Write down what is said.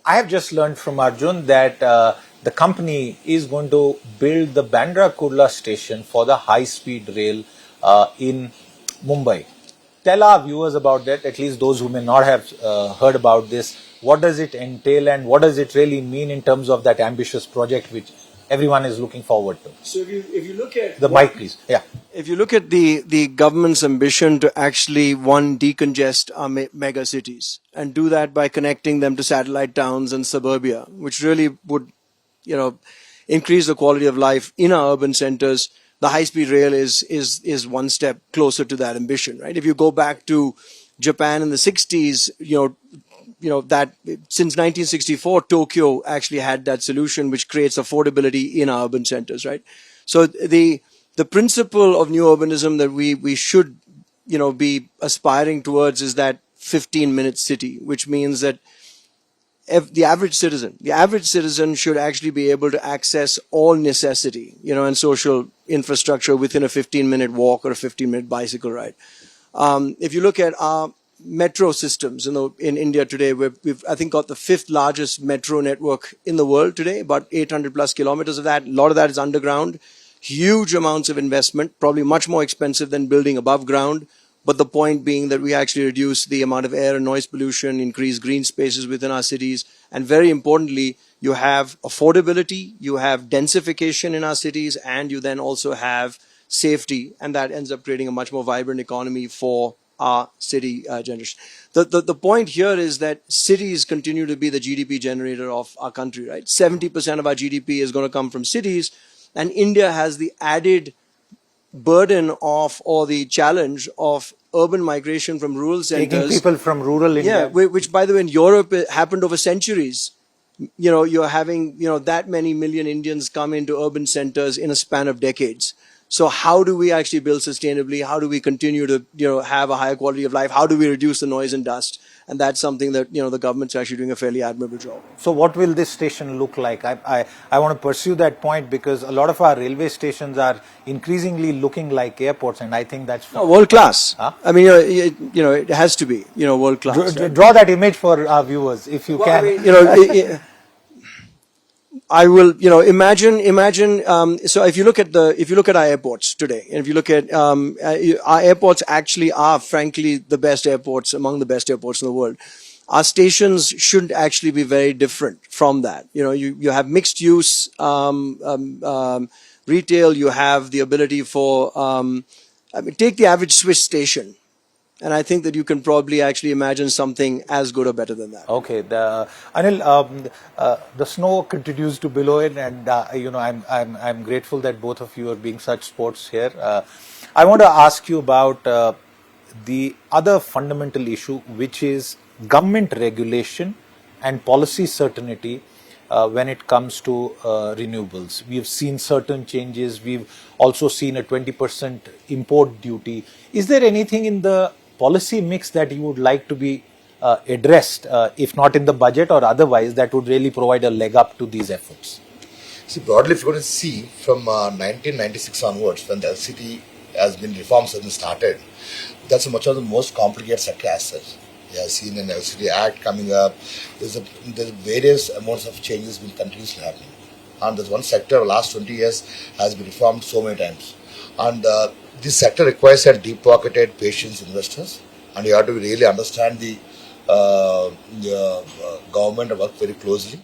I have just learned from Arjun that the company is going to build the Bandra Kurla station for the high-speed rail in Mumbai. Tell our viewers about that, at least those who may not have heard about this. What does it entail and what does it really mean in terms of that ambitious project which everyone is looking forward to? So if you look at... The mic, please. Yeah. If you look at the government's ambition to actually, one, decongest our mega cities and do that by connecting them to satellite towns and suburbia, which really would, increase the quality of life in our urban centers, the high-speed rail is one step closer to that ambition, right? If you go back to Japan in the 60s, that since 1964, Tokyo actually had that solution which creates affordability in our urban centers, right? So the principle of new urbanism that we should, be aspiring towards is that 15-minute city, which means that the average citizen should actually be able to access all necessity, and social infrastructure within a 15-minute walk or a 15-minute bicycle ride. If you look at our metro systems, in India today, we've I think got the 5th largest metro network in the world today, about 800 plus kilometers of that. A lot of that is underground. Huge amounts of investment, probably much more expensive than building above ground. But the point being that we actually reduce the amount of air and noise pollution, increase green spaces within our cities. And very importantly, you have affordability, you have densification in our cities, and you then also have safety. And that ends up creating a much more vibrant economy for our city generation. The point here is that cities continue to be the GDP generator of our country, right? 70% of our GDP is going to come from cities. And India has the added burden of, or the challenge of, urban migration from rural centers. Taking people from rural India. Yeah, which by the way in Europe happened over centuries. You're having, that many million Indians come into urban centers in a span of decades. So how do we actually build sustainably? How do we continue to, have a higher quality of life? How do we reduce the noise and dust? And that's something that, the government's actually doing a fairly admirable job. So what will this station look like? I want to pursue that point because a lot of our railway stations are increasingly looking like airports, and I think that's... world class. Huh? I mean, it has to be, world class. Draw that image for our viewers, if you can. I mean, I will, imagine, so if you look at our airports today, and if you look at, our airports actually are frankly the best airports, among the best airports in the world. Our stations should actually be very different from that. You have mixed use, retail, you have the ability for, take the average Swiss station. And I think that you can probably actually imagine something as good or better than that. Okay, Anil, the snow continues to billow in, and I'm grateful that both of you are being such sports here. I want to ask you about the other fundamental issue, which is government regulation and policy certainty when it comes to renewables. We've seen certain changes. We've also seen a 20% import duty. Is there anything in the policy mix that you would like to be addressed, if not in the budget or otherwise, that would really provide a leg up to these efforts? See, broadly, if you're going to see from 1996 onwards, when the LCT has been reforms have been started, that's much of the most complicated sector as such. We have seen an LCT Act coming up. There's various amounts of changes been continuously happening. And there's one sector, the last 20 years, has been reformed so many times. And this sector requires a deep-pocketed, patient investors, and you have to really understand the government and work very closely.